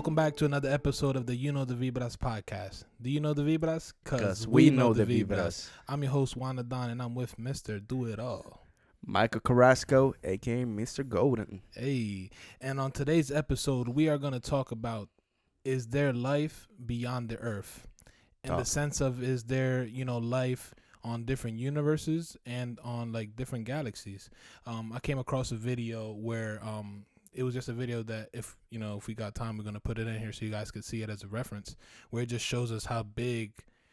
welcome back to another episode of the You Know the Vibras podcast. Do you know the Vibras? Because we know the Vibras. I'm your host, Wanda Don, and I'm with Mr. Do It All. Michael Carrasco, a.k.a. Mr. Golden. Hey, and on today's episode, we are going to talk about, is there life beyond the Earth? In the sense of, is there, life on different universes and on, different galaxies? I came across a video where it was just a video that if we got time, we're going to put it in here so you guys could see it as a reference, where it just shows us how big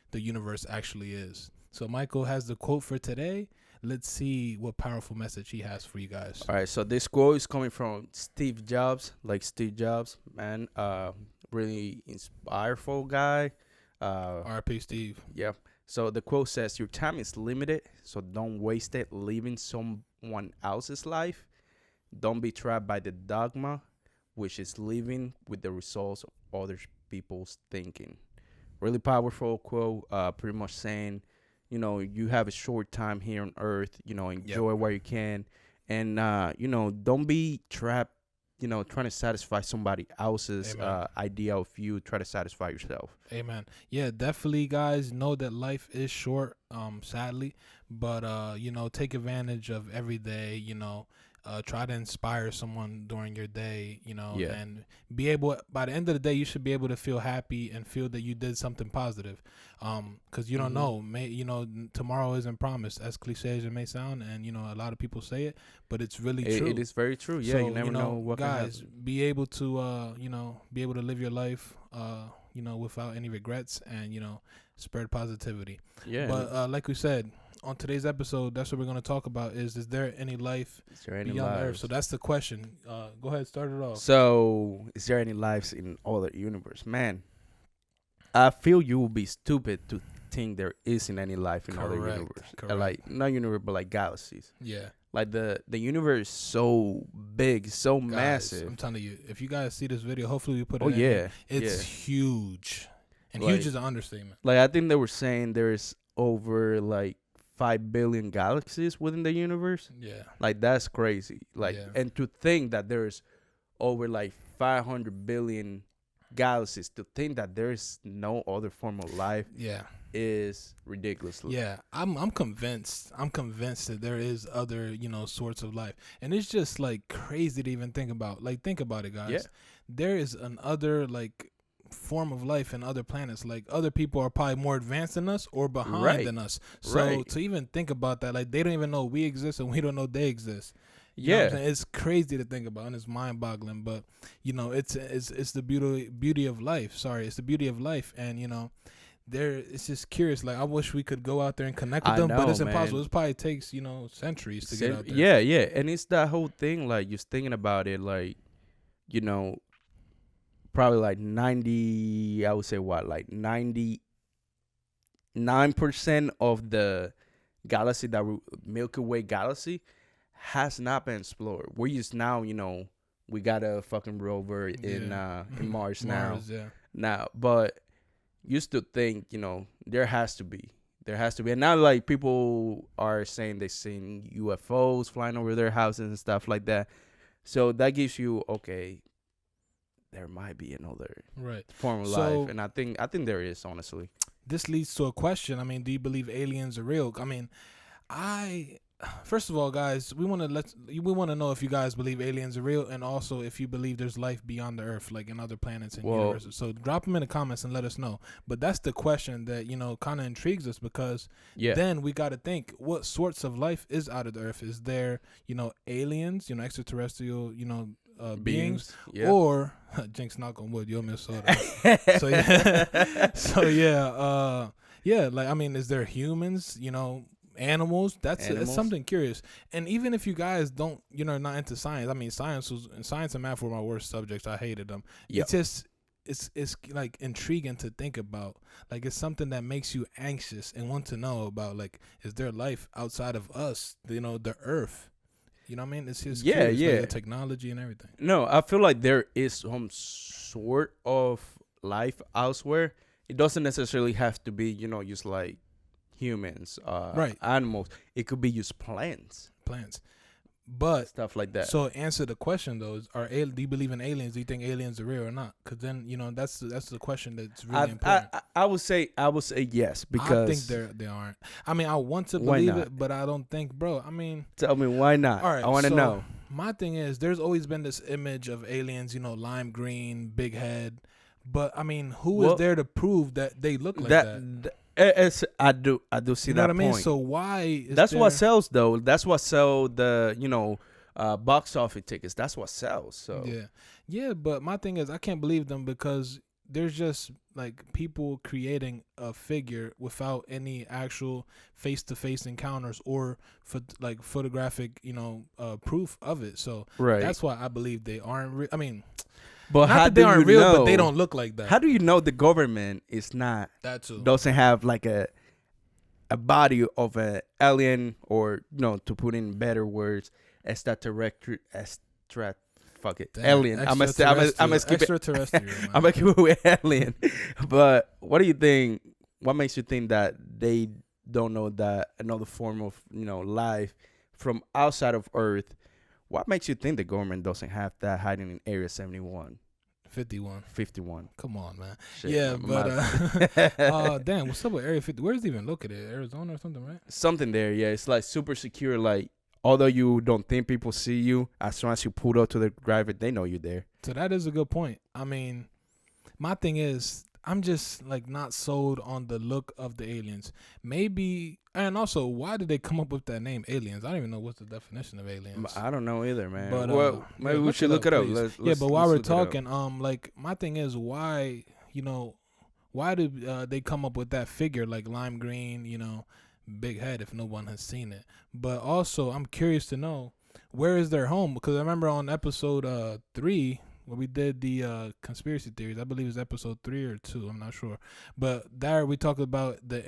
the universe actually is. So Michael has the quote for today. Let's see what powerful message he has for you guys. All right, so this quote is coming from Steve Jobs, man. Really inspireful guy. R.I.P. Steve. Yeah. So the quote says, "Your time is limited, so don't waste it living someone else's life. Don't be trapped by the dogma, which is living with the results of other people's thinking." Really powerful quote, pretty much saying, you have a short time here on earth, enjoy what you can. And, don't be trapped, trying to satisfy somebody else's idea of you. Try to satisfy yourself. Amen. Yeah, definitely, guys. Know that life is short, sadly. But, take advantage of every day, try to inspire someone during your day, and be able, by the end of the day, you should be able to feel happy and feel that you did something positive. Because you don't know, tomorrow isn't promised, as cliche as it may sound. And, a lot of people say it, but it's really true. It is very true. Yeah, so, you never know what guys, can happen. be able to, be able to live your life, without any regrets and, spread positivity. Yeah. But like we said, on today's episode, that's what we're going to talk about is there any life beyond Earth? So that's the question. Go ahead, start it off. So, is there any lives in other universe? Man, I feel you will be stupid to think there isn't any life in other universe. Correct. Not universe, but galaxies. Yeah. The universe is so big, so guys, massive. I'm telling you, if you guys see this video, hopefully we put it Oh, in. yeah. It's huge. And huge is an understatement. I think they were saying there's over 5 billion galaxies within the universe. Yeah. That's crazy. And to think that there's over 500 billion galaxies, to think that there's no other form of life is ridiculous. Yeah, I'm convinced that there is other, sorts of life. And it's just crazy to even think about. Think about it, guys. Yeah. There is another form of life in other planets. Other people are probably more advanced than us or behind than us. So to even think about that, they don't even know we exist and we don't know they exist. You know what I'm saying? It's crazy to think about and it's mind-boggling. But it's the beauty of life. Sorry, it's the beauty of life. And it's just curious. I wish we could go out there and connect with them, but it's impossible. It probably takes centuries to get out there. Yeah, and it's that whole thing. Just thinking about it, probably 90. I would say 99% of the galaxy, Milky Way galaxy, has not been explored. We're just now, we got a fucking rover in Mars now. Now, but used to think, there has to be, and now people are saying they seen UFOs flying over their houses and stuff like that. So that gives you there might be another form of life, and I think there is, honestly. This leads to a question. Do you believe aliens are real? First of all, guys, we want to know if you guys believe aliens are real, and also if you believe there's life beyond the Earth, in other planets and universes. So drop them in the comments and let us know. But that's the question that kind of intrigues us, because then we got to think, what sorts of life is out of the Earth? Is there aliens, extraterrestrial, beings, or Jinx, knock on wood, you'll Minnesota. Is there humans, animals? It's something curious. And even if you guys don't, not into science, science and math were my worst subjects. I hated them. It's just, it's intriguing to think about. It's something that makes you anxious and want to know about, is there life outside of us, the Earth? You know what I mean? It's just curious, the technology and everything. No, I feel like there is some sort of life elsewhere. It doesn't necessarily have to be, just humans, animals. It could be just plants. But stuff like that. So answer the question though: do you believe in aliens? Do you think aliens are real or not? Because then that's the question that's really important. I would say yes, because I think they aren't. I mean, I want to believe it, but I don't think, bro. I mean, tell me why not? All right, I want to know. My thing is, there's always been this image of aliens, lime green, big head. But I mean, who is there to prove that they look like that? I do see that point. So why? That's what sells, though. That's what sells the box office tickets. That's what sells. So yeah. But my thing is, I can't believe them because there's just like people creating a figure without any actual face-to-face encounters or photographic proof of it. So that's why I believe they aren't real. I mean, but not that they aren't real, but they don't look like that. How do you know the government is not that too? Doesn't have like a body of an alien, or to put in better words, extraterrestrial. Fuck it, alien. I'm gonna skip it. I'm gonna keep it with alien. But what do you think? What makes you think that they don't know that another form of life from outside of Earth? What makes you think the government doesn't have that hiding in Area 71? 51. Come on, man. Shit, yeah, but damn, what's up with Area 50? Where is it even located? Arizona or something, right? Something there, yeah. It's like super secure. Like, although you don't think people see you, as soon as you pull up to the driver, they know you're there. So that is a good point. I mean, my thing is, I'm just like not sold on the look of the aliens. Maybe, and also, why did they come up with that name, aliens? I don't even know what's the definition of aliens. I don't know either, man. But well, maybe we should look it up. But while we're talking, like my thing is, why did they come up with that figure like lime green, big head if no one has seen it? But also, I'm curious to know where is their home, because I remember on episode 3. When we did the conspiracy theories, I believe it was episode 3 or 2. I'm not sure, but there we talked about the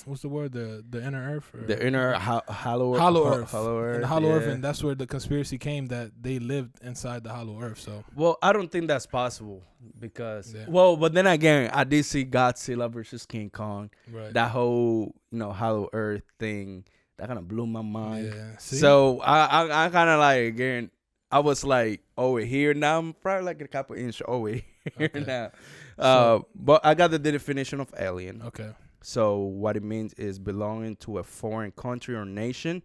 what's the word? The inner Earth, the inner hollow Earth, and the hollow Earth, and that's where the conspiracy came, that they lived inside the hollow Earth. So, well, I don't think that's possible because, but then again, I did see Godzilla versus King Kong. Right. That whole hollow Earth thing that kind of blew my mind. Yeah. So I kind of like, again, I was like over here. Now I'm probably like a couple inches over here now. But I got the definition of alien. Okay. So what it means is belonging to a foreign country or nation.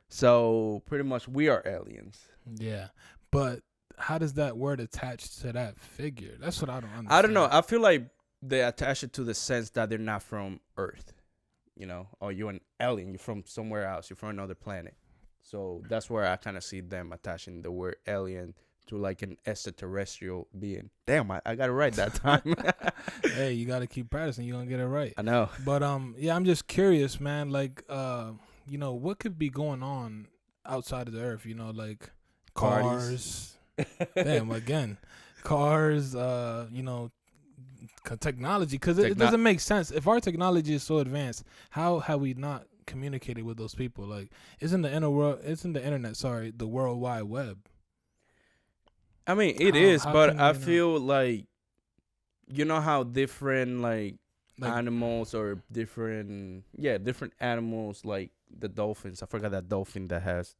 So pretty much we are aliens. Yeah. But how does that word attach to that figure? That's what I don't understand. I don't know. I feel like they attach it to the sense that they're not from Earth. Or you're an alien. You're from somewhere else. You're from another planet. So that's where I kind of see them attaching the word alien to like an extraterrestrial being. Damn, I got it right that time. Hey, you got to keep practicing. You're going to get it right. I know. But, yeah, I'm just curious, man. Like, what could be going on outside of the Earth? Like cars. Damn, again. Cars, technology. Because it doesn't make sense. If our technology is so advanced, how have we not communicated with those people? Like, isn't the internet the World Wide Web? I mean, it is, but I feel like, how different like animals, or different animals, like the dolphins. I forgot that dolphin that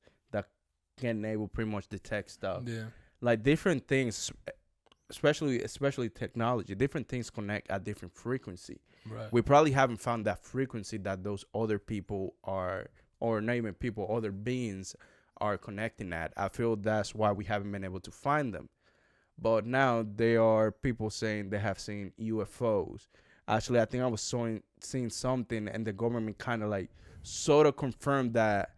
can enable pretty much detect stuff. Yeah, like different things, especially technology. Different things connect at different frequency. Right. We probably haven't found that frequency that those other people are, or not even people, other beings are connecting at. I feel that's why we haven't been able to find them. But now there are people saying they have seen UFOs. Actually, I think I was seeing something, and the government kind of like sort of confirmed that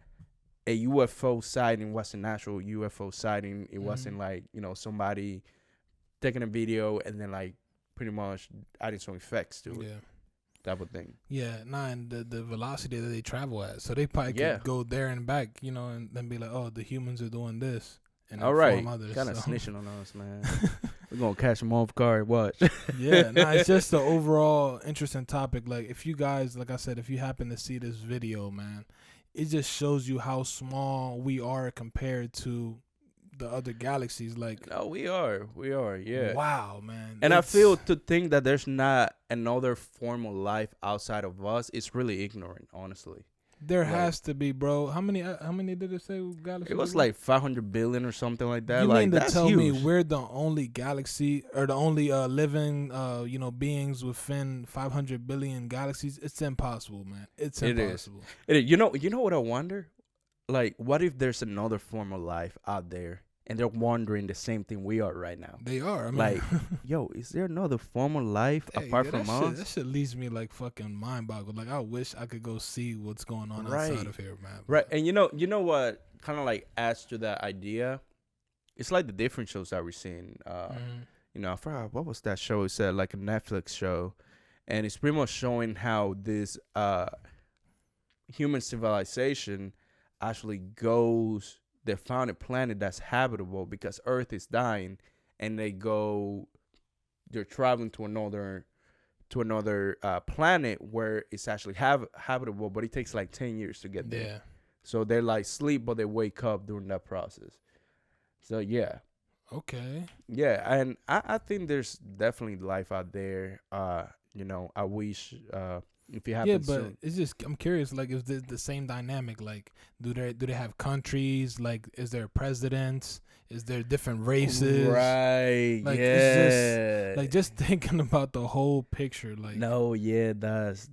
a UFO sighting was an actual UFO sighting. It wasn't like, somebody taking a video and then like pretty much adding some effects to it. Yeah. Type of thing. Yeah, and the velocity that they travel at. So they probably could go there and back, and then be like, oh, the humans are doing this. And all right. Others, kind of snitching on us, man. We're going to catch them off guard. Watch. Yeah, it's just the overall interesting topic. Like, if you guys, like I said, if you happen to see this video, man, it just shows you how small we are compared to the other galaxies. Like, no, we are, yeah. Wow, man. And I feel to think that there's not another form of life outside of us, it's really ignorant, honestly. There has to be, bro. How many did it say galaxies? It was like 500 billion or something like that. You like, mean to that's tell huge. me we're the only galaxy or the only living beings within 500 billion galaxies? It's impossible, man. It's impossible. It is. You know what I wonder? Like, what if there's another form of life out there and they're wondering the same thing we are right now? They are. I mean, like, yo, is there another form of life apart from us? That shit leaves me like fucking mind boggled. Like, I wish I could go see what's going on outside of here, man. Right. And you know what kind of like adds to that idea? It's like the different shows that we're seeing. You know, I forgot what was that show? It said like a Netflix show, and it's pretty much showing how this human civilization actually goes. They found a planet that's habitable because Earth is dying, and they're traveling to another planet where it's actually habitable, but it takes like 10 years to get there. Yeah. So they're like sleep, but they wake up during that process. So yeah. Okay. Yeah, and I think there's definitely life out there. You know, I wish if you have. Yeah, but it's just I'm curious. Like, is the same dynamic? Like, do they have countries? Like, is there presidents? Is there different races? Right. Like, it's just thinking about the whole picture. Like, no, yeah, that's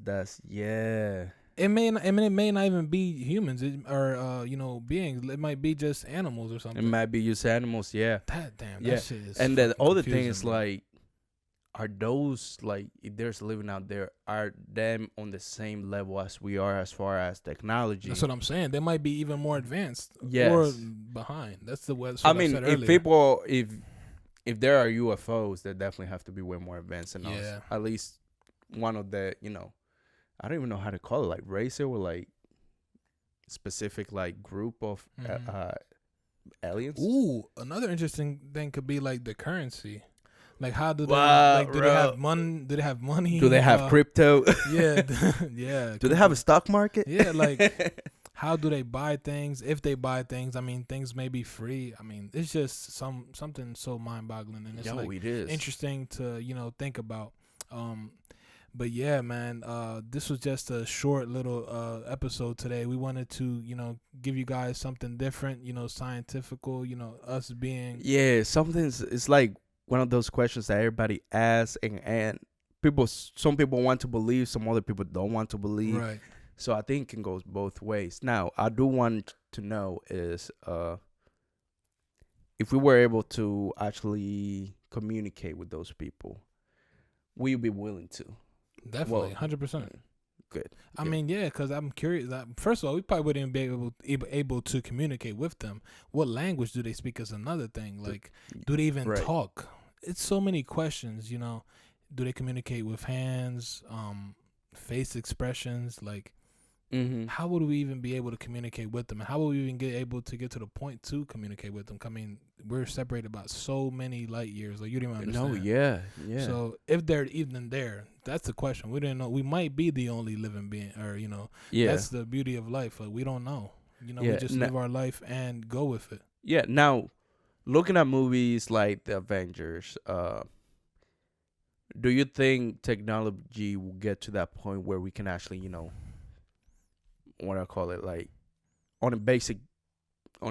yeah. It may not even be humans or beings. It might be just animals or something. It might be just animals, yeah. That shit is. And the other thing is like, are those like if there's living out there, are them on the same level as we are as far as technology? That's what I'm saying. They might be even more advanced. Yes. Or behind. That's the way. I mean, if there are UFOs, they definitely have to be way more advanced than us. At least one of the, I don't even know how to call it, like race or like specific like group of aliens. Ooh, another interesting thing could be like the currency. Like, how do they do they have money? Do they have money? Do they have crypto? Yeah, yeah. Do they have a stock market? Yeah, like how do they buy things? If they buy things, I mean, things may be free. I mean, it's just something so mind-boggling, and it's it is interesting to think about. But yeah, man, this was just a short little episode today. We wanted to, give you guys something different, scientifical, us being. Yeah, it's like one of those questions that everybody asks, and some people want to believe, some other people don't want to believe. Right. So I think it can go both ways. Now, I do want to know is if we were able to actually communicate with those people, will you be willing to? Definitely, 100%. Good. I mean, yeah, because I'm curious. First of all, we probably wouldn't be able to communicate with them. What language do they speak is another thing. Like, do they even talk? It's so many questions, Do they communicate with hands, face expressions? Like, how would we even be able to communicate with them? And how would we even able to get to the point to communicate with them? I mean, we're separated by so many light years. Like, you didn't even understand. No, yeah. So if they're even there, that's the question. We didn't know. We might be the only living being, or that's the beauty of life. Like, we don't know. We just live our life and go with it. Yeah. Now, looking at movies like the Avengers, do you think technology will get to that point where we can actually, what I call it, like on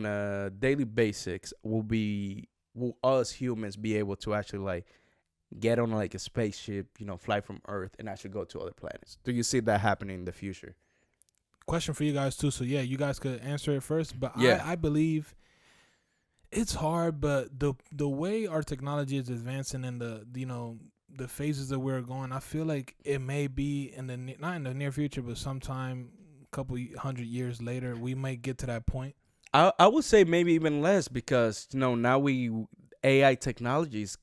a daily basics, will us humans be able to actually like get on like a spaceship, fly from Earth and actually go to other planets? Do you see that happening in the future? Question for you guys too. So yeah, you guys could answer it first, but I believe it's hard, but the way our technology is advancing and the phases that we're going, I feel like it may be not in the near future, but sometime couple 100 years later, we might get to that point. I would say maybe even less, because now AI technology is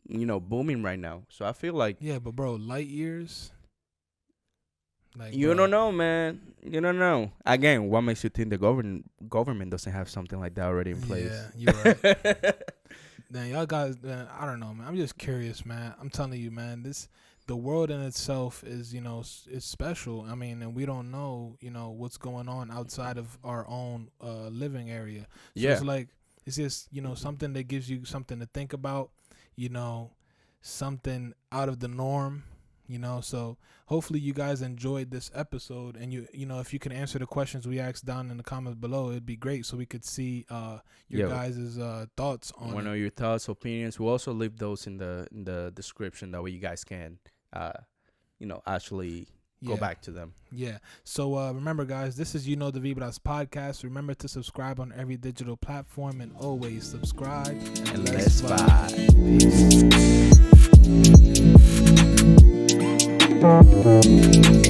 booming right now. So I feel like but bro, light years. Like, you don't know, man. You don't know. Again, what makes you think the government doesn't have something like that already in place? Yeah, you're right. Then y'all guys, I don't know, man. I'm just curious, man. I'm telling you, man. The world in itself is, is special. I mean, and we don't know, what's going on outside of our own living area. So it's like, it's just, something that gives you something to think about, something out of the norm, So hopefully you guys enjoyed this episode, and if you can answer the questions we asked down in the comments below, it'd be great so we could see your guys' thoughts on it. Want to know your thoughts, opinions. We'll also leave those in the description. That way you guys can actually go back to them. Yeah. So remember, guys, this is the Vibras podcast. Remember to subscribe on every digital platform, and always subscribe. And let's vibe. Peace.